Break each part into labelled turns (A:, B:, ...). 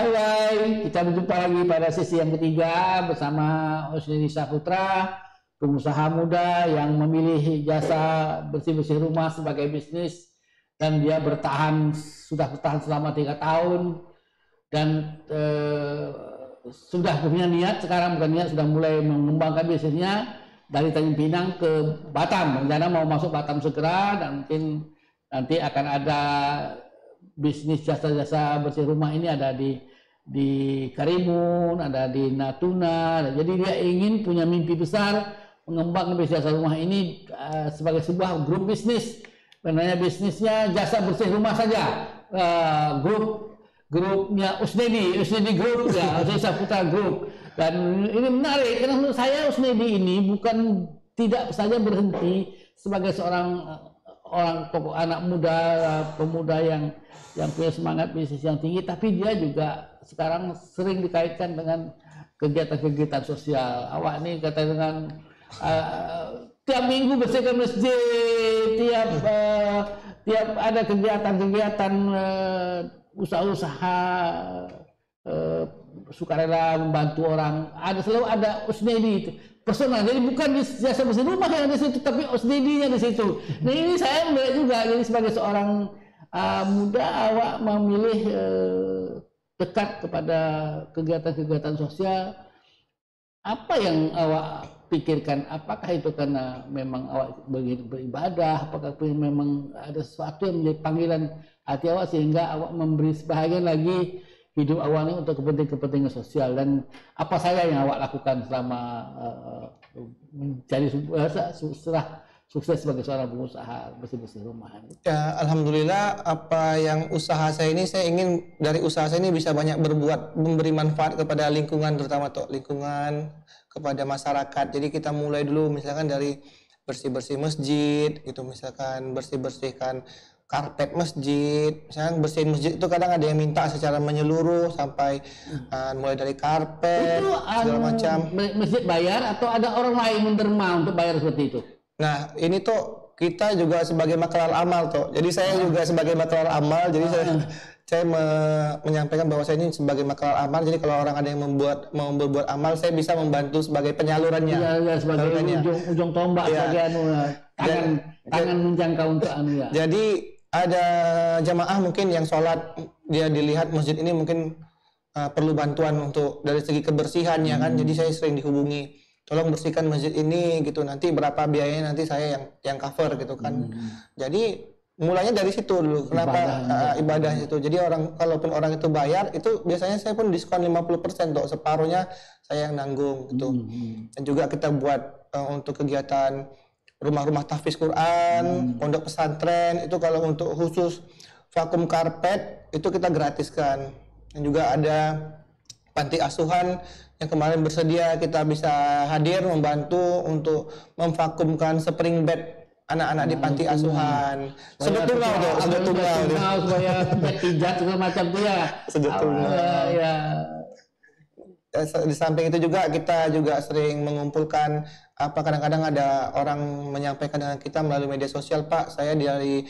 A: Hai, kita berjumpa lagi pada sesi yang ketiga bersama Usnedi Saputra, pengusaha muda yang memilih jasa bersih-bersih rumah sebagai bisnis dan dia sudah bertahan selama 3 tahun dan sudah punya niat sekarang, bukan niat, sudah mulai mengembangkan bisnisnya dari Tanjung Pinang ke Batam. Rencana mau masuk Batam segera dan mungkin nanti akan ada bisnis jasa-jasa bersih rumah ini ada di Karimun, ada di Natuna. Jadi dia ingin punya mimpi besar mengembangkan bisnis jasa rumah ini sebagai sebuah grup bisnis. Sebenarnya bisnisnya jasa bersih rumah saja. Grupnya Usnedi Group ya, Usnedi Saputra Group. Dan ini menarik karena menurut saya Usnedi ini bukan tidak saja berhenti sebagai seorang orang tokoh anak muda, pemuda yang punya semangat bisnis yang tinggi, tapi dia juga sekarang sering dikaitkan dengan kegiatan-kegiatan sosial. Awak ini kata dengan tiap minggu bersihkan masjid, tiap ada kegiatan-kegiatan usaha-usaha sukarela membantu orang, selalu ada Usnedi itu personal. Jadi bukan di jasa bersih rumah yang di situ, tapi Usnedi-nya di situ. Nah ini saya melihat juga, jadi sebagai seorang muda, awak memilih dekat kepada kegiatan-kegiatan sosial. Apa yang awak pikirkan? Apakah itu karena memang awak beribadah? Apakah memang ada sesuatu yang menjadi panggilan hati awak sehingga awak memberi sebahagian lagi hidup awak ini untuk kepentingan sosial? Dan apa saja yang awak lakukan selama mencari setelah sukses sebagai seorang pengusaha bersih-bersih rumah?
B: Ya, alhamdulillah apa yang usaha saya ini, saya ingin dari usaha saya ini bisa banyak berbuat, memberi manfaat kepada lingkungan, terutama lingkungan kepada masyarakat. Jadi kita mulai dulu misalkan dari bersih-bersih masjid gitu, misalkan bersih-bersihkan karpet masjid. Misalkan bersihin masjid itu kadang ada yang minta secara menyeluruh sampai mulai dari karpet
A: itu,
B: segala macam.
A: Masjid bayar atau ada orang lain menderma untuk bayar seperti itu?
B: Nah, ini tuh kita juga sebagai maklal amal tuh. Jadi saya juga sebagai maklal amal. Jadi saya menyampaikan bahwa saya ini sebagai maklal amal. Jadi kalau orang ada yang mau berbuat amal, saya bisa membantu sebagai penyalurannya.
A: Ya, sebagai ujung tombak,
B: ya.
A: Sebagai tangan menjangkau untuk ya.
B: Jadi ada jamaah mungkin yang sholat, dia dilihat masjid ini mungkin perlu bantuan untuk dari segi kebersihannya kan. Jadi saya sering dihubungi, tolong bersihkan masjid ini gitu, nanti berapa biayanya nanti saya yang cover gitu kan. Jadi mulanya dari situ dulu. Kenapa ibadah itu? Jadi kalaupun orang itu bayar, itu biasanya saya pun diskon 50% tuh, separuhnya saya yang nanggung gitu. Dan juga kita buat untuk kegiatan rumah-rumah tahfiz Quran, pondok pesantren, itu kalau untuk khusus vakum karpet itu kita gratiskan. Dan juga ada panti asuhan yang kemarin bersedia kita bisa hadir membantu untuk memvakumkan spring bed anak-anak di panti asuhan. Sudut tunggal
A: supaya pijat segala macam tuh ya.
B: Sudut tunggal. Ya. Di samping itu juga kita juga sering mengumpulkan kadang-kadang ada orang menyampaikan dengan kita melalui media sosial, Pak, saya dari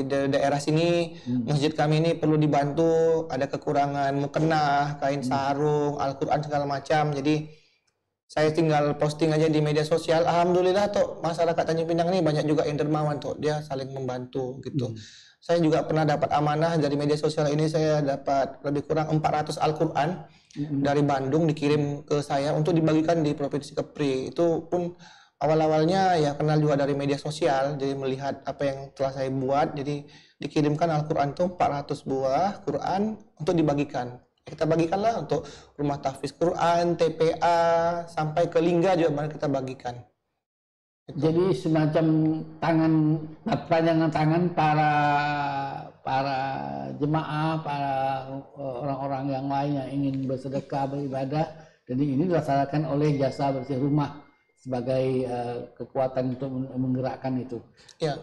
B: daerah sini, masjid kami ini perlu dibantu, ada kekurangan mukena, kain sarung, Al-Quran segala macam. Jadi saya tinggal posting aja di media sosial. Alhamdulillah tuh masyarakat Tanjung Pinang ini banyak juga yang dermawan tuh, dia saling membantu gitu. Saya juga pernah dapat amanah dari media sosial ini, saya dapat lebih kurang 400 Al-Quran dari Bandung dikirim ke saya untuk dibagikan di Provinsi Kepri. Itu pun awal-awalnya ya kenal juga dari media sosial, jadi melihat apa yang telah saya buat, jadi dikirimkan Al-Quran itu 400 buah Quran untuk dibagikan. Kita bagikanlah untuk rumah tahfiz Quran, TPA, sampai ke Lingga juga mari kita bagikan.
A: Jadi semacam panjangan tangan para jemaah, para orang-orang yang lain yang ingin bersedekah, beribadah. Jadi ini dilaksanakan oleh jasa bersih rumah sebagai kekuatan untuk menggerakkan itu.
B: Ya.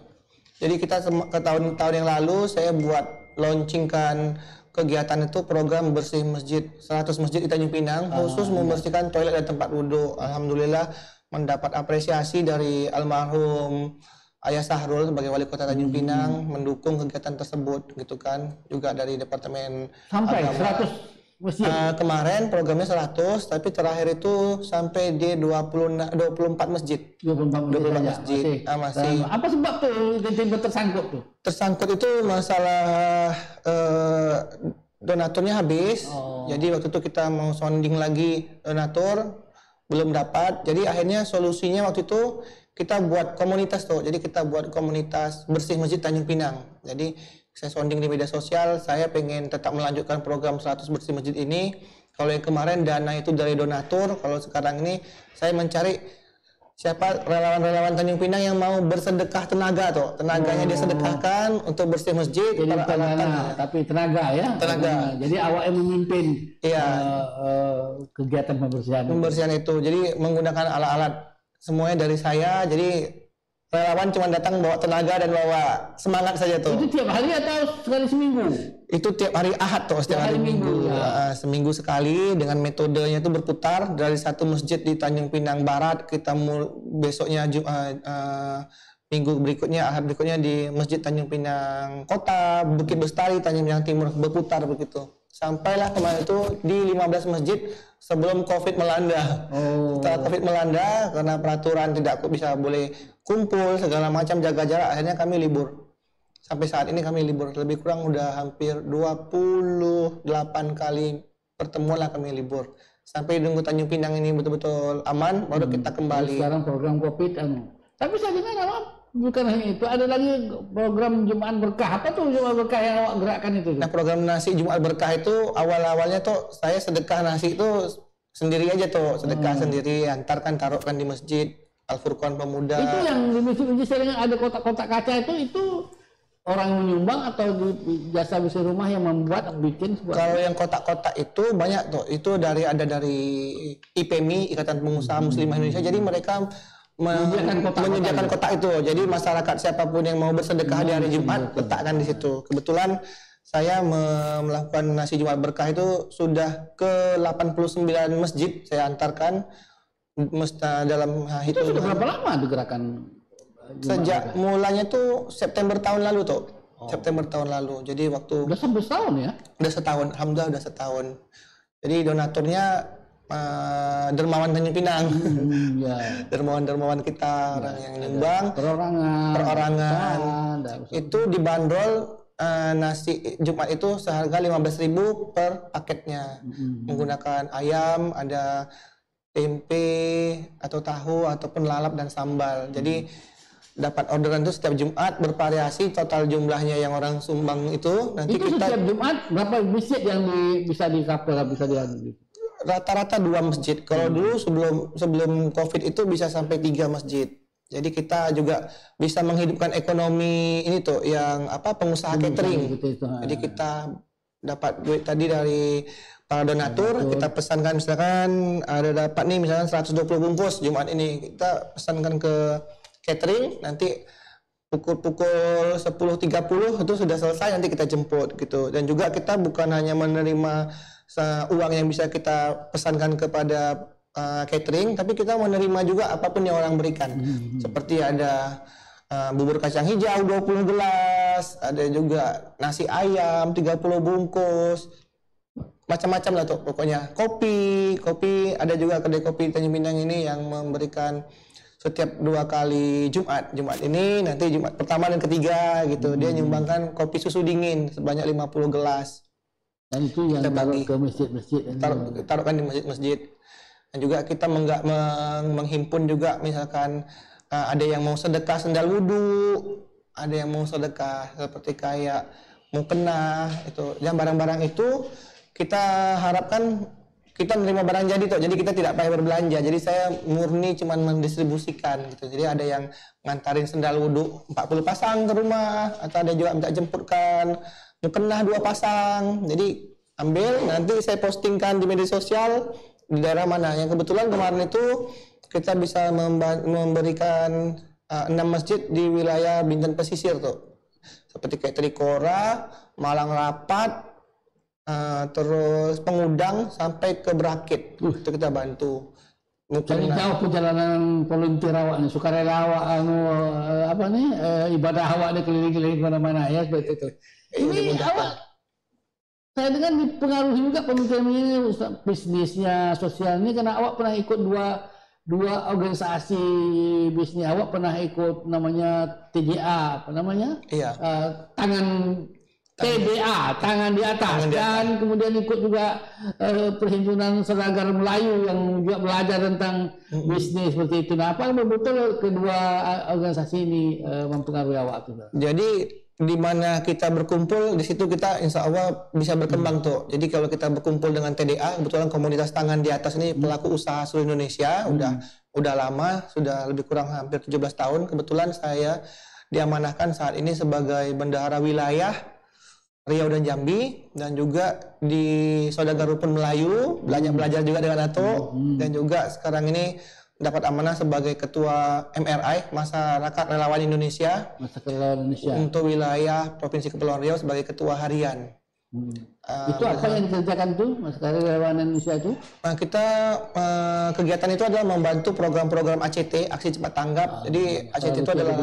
B: Jadi kita ke tahun-tahun yang lalu saya buat launchingkan kegiatan itu program bersih masjid 100 masjid di Tanjung Pinang, khusus membersihkan toilet dan tempat wudhu. Alhamdulillah mendapat apresiasi dari almarhum Ayah Sahrul sebagai wali kota Tanjung Pinang mendukung kegiatan tersebut gitu kan, juga dari departemen
A: sampai
B: agama.
A: masjid.
B: Kemarin programnya 100, tapi terakhir itu sampai di 24 masjid.
A: 24
B: masjid. Masih.
A: Apa sebab tuh tiba-tiba tersangkut tuh?
B: Tersangkut itu masalah donaturnya habis. Jadi waktu itu kita mau sounding lagi donatur, belum dapat. Jadi akhirnya solusinya waktu itu kita buat komunitas tuh. Jadi kita buat komunitas bersih masjid Tanjung Pinang. Jadi saya sounding di media sosial, saya pengen tetap melanjutkan program 100 bersih masjid ini. Kalau yang kemarin dana itu dari donatur, kalau sekarang ini saya mencari siapa relawan-relawan Tanjung Pinang yang mau bersedekah tenaga tuh. Tenaganya dia sedekahkan untuk bersih masjid.
A: Jadi tapi tenaga ya?
B: Tenaga.
A: Jadi awak yang memimpin kegiatan pembersihan.
B: Pembersihan itu. Jadi menggunakan alat-alat semuanya dari saya. Jadi relawan cuma datang bawa tenaga dan bawa semangat saja tuh.
A: Itu tiap hari atau sekali seminggu?
B: Itu tiap hari Ahad tuh, setiap hari Minggu. Seminggu sekali dengan metodenya itu berputar dari satu masjid di Tanjung Pinang Barat, kita besoknya minggu berikutnya, Ahad berikutnya di Masjid Tanjung Pinang Kota, Bukit Bestari, Tanjung Pinang Timur, berputar begitu. Sampailah kemarin itu di 15 masjid sebelum COVID melanda. Setelah COVID melanda, karena peraturan tidak bisa boleh kumpul, segala macam, jaga jarak, akhirnya kami libur. Sampai saat ini kami libur, lebih kurang udah hampir 28 kali pertemuan lah kami libur. Sampai nunggu Tanjung Pinang ini betul-betul aman, baru kita kembali.
A: Sekarang program COVID, tapi saya dengar bukan hanya itu, ada lagi program Jumat Berkah. Apa tuh Jumat Berkah yang awak gerakkan itu?
B: Nah, program nasi Jumat Berkah itu awal-awalnya tuh saya sedekah nasi itu sendiri aja tuh, sedekah sendiri, antarkan taruhkan di masjid Al Furqan Pemuda.
A: Itu yang di masjid sering ada kotak-kotak kaca itu orang menyumbang atau di jasa bersih rumah yang membuat bikin sebuah.
B: Kalau yang kotak-kotak itu banyak tuh, itu dari IPMI, Ikatan Pengusaha Muslimah Indonesia. Jadi mereka menyediakan kotak itu. Jadi masyarakat siapapun yang mau bersedekah di hari Jumat letakkan di situ. Kebetulan saya melakukan nasi Jumat Berkah itu sudah ke 89 masjid saya antarkan dalam
A: itu sudah berapa lama gerakan
B: sejak mulanya tuh September tahun lalu tuh. September tahun lalu. Jadi waktu
A: udah sampai setahun ya?
B: Udah setahun, alhamdulillah udah setahun. Jadi donaturnya dermawan Tanjung Pinang, dermawan kita, orang yang nyumbang, perorangan. Itu dibanderol nasi Jumat itu seharga 15.000 per paketnya, menggunakan ayam, ada tempe atau tahu ataupun lalap dan sambal. Jadi dapat orderan itu setiap Jumat bervariasi, total jumlahnya yang orang sumbang itu nanti
A: itu
B: kita
A: setiap Jumat berapa masjid yang bisa dikapal, bisa diambil?
B: Rata-rata 2 masjid. Kalau dulu sebelum COVID itu bisa sampai 3 masjid. Jadi kita juga bisa menghidupkan ekonomi ini tuh yang pengusaha catering. Jadi kita dapat duit tadi dari para donatur, kita pesankan misalkan ada dapat nih misalkan 120 bungkus Jumat ini, kita pesankan ke catering, nanti pukul 10.30 itu sudah selesai, nanti kita jemput gitu. Dan juga kita bukan hanya menerima uang yang bisa kita pesankan kepada catering, tapi kita menerima juga apapun yang orang berikan. Seperti ada bubur kacang hijau 20 gelas, ada juga nasi ayam 30 bungkus, macam-macam lah tuh pokoknya. Kopi ada juga kedai kopi Tanjung Pinang ini yang memberikan setiap 2 kali Jumat ini, nanti Jumat pertama dan ketiga gitu, dia nyumbangkan kopi susu dingin sebanyak 50 gelas.
A: Dan itu yang taruh ke masjid-masjid.
B: Taruhkan di masjid-masjid. Dan juga kita menghimpun juga misalkan ada yang mau sedekah sendal wudhu, ada yang mau sedekah seperti kayak mukena itu. Dan barang-barang itu kita harapkan kita menerima barang jadi tuh. Jadi kita tidak payah berbelanja. Jadi saya murni cuman mendistribusikan gitu. Jadi ada yang ngantarin sendal wudhu 40 pasang ke rumah, atau ada juga minta jemputkan mukena 2 pasang. Jadi ambil, nanti saya postingkan di media sosial di daerah mana. Yang kebetulan kemarin itu kita bisa memberikan 6 masjid di wilayah Bintan Pesisir tuh. Seperti kayak Trikora, Malang Rapat, terus Pengudang sampai ke Berakit. Itu kita bantu.
A: Jadi jauh perjalanan volunteer awak nih, sukarela awak ibadah awak nih keliling-keliling mana-mana ya seperti itu. Ini awak Saya dengar dipengaruhi juga pemikiran ini bisnisnya sosial ini karena awak pernah ikut dua organisasi bisnis. Awak pernah ikut namanya TJA, apa namanya?
B: Iya.
A: TBA, tangan di atas, dan kemudian ikut juga Perhimpunan Saudagar Melayu yang juga belajar tentang bisnis seperti itu. Nah, apa betul kedua organisasi ini mempengaruhi awak itu?
B: Jadi di mana kita berkumpul, di situ kita insya Allah bisa berkembang tuh. Jadi kalau kita berkumpul dengan TDA, kebetulan komunitas tangan di atas ini pelaku usaha seluruh Indonesia, udah lama, sudah lebih kurang hampir 17 tahun. Kebetulan saya diamanahkan saat ini sebagai bendahara wilayah Riau dan Jambi, dan juga di Saudagar Rukun Melayu, belajar juga dengan Ato, dan juga sekarang ini dapat amanah sebagai ketua MRI, Masyarakat Relawan Indonesia, untuk wilayah Provinsi Kepulauan Riau sebagai ketua harian.
A: Itu apa yang dikerjakan tuh Masyarakat Relawan Indonesia itu?
B: Nah, kita kegiatan itu adalah membantu program-program ACT, Aksi Cepat Tanggap. Jadi ACT itu adalah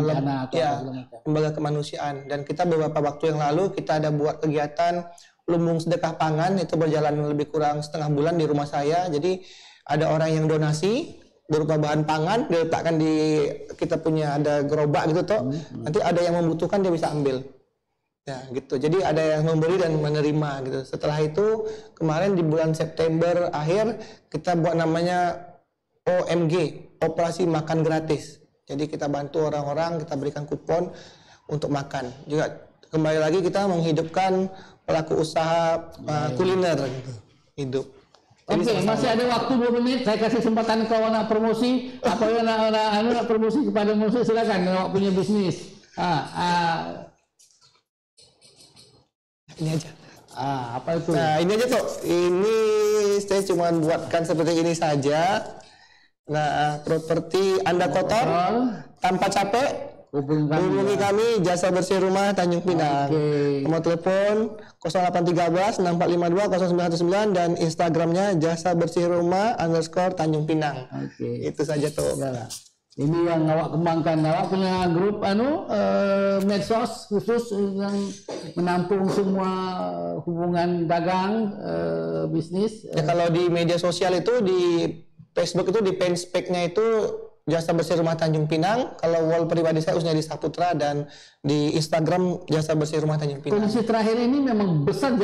B: lembaga kemanusiaan, dan kita beberapa waktu yang lalu kita ada buat kegiatan lumbung sedekah pangan, itu berjalan lebih kurang setengah bulan di rumah saya. Jadi ada orang yang donasi berupa bahan pangan diletakkan di kita punya ada gerobak gitu toh. Nanti ada yang membutuhkan dia bisa ambil. Ya gitu. Jadi ada yang memberi dan menerima gitu. Setelah itu kemarin di bulan September akhir kita buat namanya OMG, Operasi Makan Gratis. Jadi kita bantu orang-orang, kita berikan kupon untuk makan. Juga kembali lagi kita menghidupkan pelaku usaha kuliner gitu. Hidup.
A: Oke, masih ada waktu 2 menit. Saya kasih kesempatan kalau nak promosi. Apa yang nak promosi kepada musuh, silakan. Kalau punya bisnis.
B: Ini aja.
A: Apa itu?
B: Nah, ini aja tuh. Ini saya cuma buatkan seperti ini saja. Nah, properti Anda kotor tanpa capek, hubungi kami Jasa Bersih Rumah Tanjung Pinang. Nomor telepon 0813 6452 0919 dan Instagramnya Jasa Bersih Rumah _Tanjung Pinang. Itu saja tuh.
A: Ini yang awak kembangkan. Awak punya grup medsos khusus yang menampung semua hubungan dagang bisnis.
B: Ya, kalau di media sosial itu di Facebook itu di page-nya itu Jasa Bersih Rumah Tanjung Pinang. Kalau wall pribadi saya Usnedi Saputra, dan di Instagram Jasa Bersih Rumah Tanjung Pinang.
A: Kondisi terakhir ini memang besar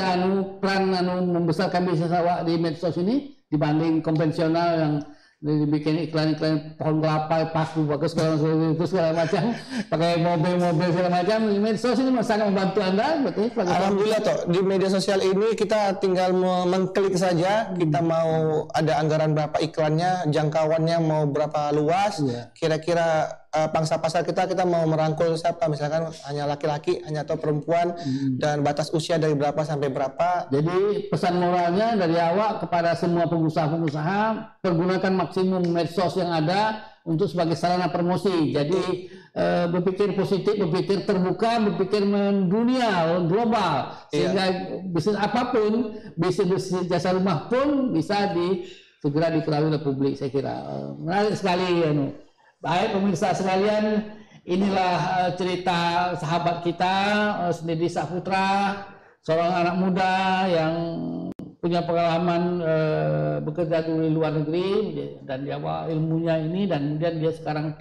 A: peran membesarkan bisnis awak di medsos ini dibanding konvensional yang dibikin iklan-iklan pohon kelapa, paku, bagus segala macam, pakai mobil-mobil segala macam. Medsos ini sangat membantu Anda, betul?
B: Alhamdulillah toh, di media sosial ini kita tinggal mengklik saja, kita mau ada anggaran berapa iklannya, jangkauannya mau berapa luas, kira-kira pangsa pasar kita mau merangkul siapa, misalkan hanya laki-laki, hanya atau perempuan, dan batas usia dari berapa sampai berapa.
A: Jadi pesan moralnya dari awak kepada semua pengusaha-pengusaha, pergunakan maksimum medsos yang ada untuk sebagai sarana promosi. Jadi berpikir positif, berpikir terbuka, berpikir mendunia, global, sehingga bisnis apapun, bisnis jasa rumah pun bisa segera diketahui oleh publik. Saya kira menarik sekali. Baik pemirsa sekalian, inilah cerita sahabat kita Usnedi Saputra, seorang anak muda yang punya pengalaman bekerja di luar negeri, dan dia bawa ilmunya ini, dan kemudian dia sekarang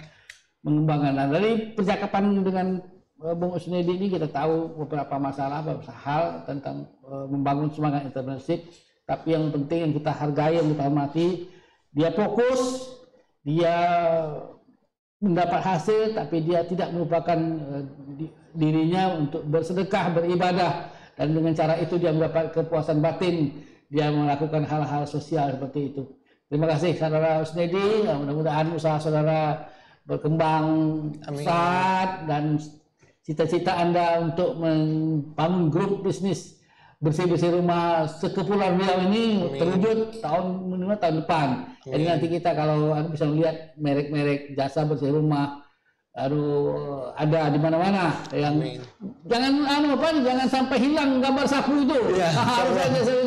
A: mengembangkan. Nah, dari percakapan dengan Bung Usnedi ini kita tahu beberapa masalah, beberapa hal tentang membangun semangat entrepreneurship. Tapi yang penting yang kita hargai, yang kita hormati, dia fokus, dia mendapat hasil, tapi dia tidak melupakan dirinya untuk bersedekah, beribadah, dan dengan cara itu dia mendapat kepuasan batin, dia melakukan hal-hal sosial seperti itu. Terima kasih saudara Usnedi, mudah-mudahan usaha saudara berkembang pesat, dan cita-cita Anda untuk membangun grup bisnis bersih-bersih rumah sekepulauan Riau ini terwujud tahun depan. Jadi nanti kita kalau bisa melihat merek-merek jasa bersih rumah ada di mana-mana. Yang jangan sampai hilang gambar sapu itu.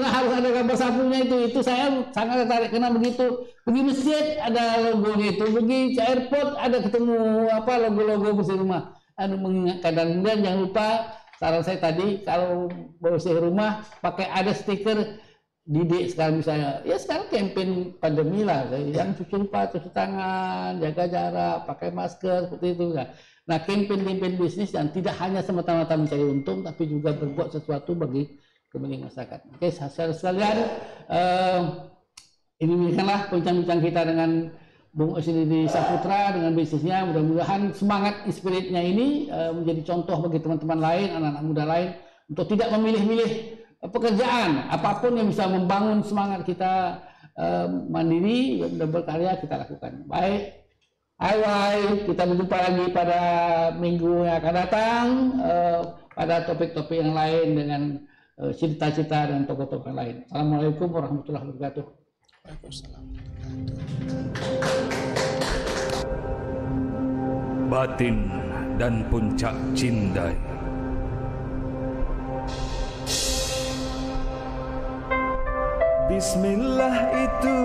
A: Harus ada gambar sapunya itu. Saya sangat tertarik karena begitu pergi masjid ada logonya itu, pergi ke airport ada ketemu logo-logo bersih rumah. Mengingatkan, dan kemudian jangan lupa saran saya tadi kalau bersih rumah pakai ada stiker didik sekarang misalnya. Ya sekarang campaign pandemi lah, yang cuci tangan, jaga jarak, pakai masker seperti itu. Nah, campaign bisnis yang tidak hanya semata-mata mencari untung, tapi juga berbuat sesuatu bagi kepentingan masyarakat. Oke, saudara sekalian, ini demikianlah bincang-bincang kita dengan Bung Osnidi Saputra dengan bisnisnya. Mudah-mudahan semangat spiritnya ini menjadi contoh bagi teman-teman lain, anak-anak muda lain, untuk tidak memilih-milih pekerjaan. Apapun yang bisa membangun semangat kita mandiri dan berkarya, kita lakukan. Baik, kita berjumpa lagi pada minggu yang akan datang pada topik-topik yang lain dengan cerita-cerita dan tokoh-tokoh lain. Assalamualaikum warahmatullahi wabarakatuh.
B: Waalaikumsalam.
C: Batin dan Puncak Cindai. Bismillah itu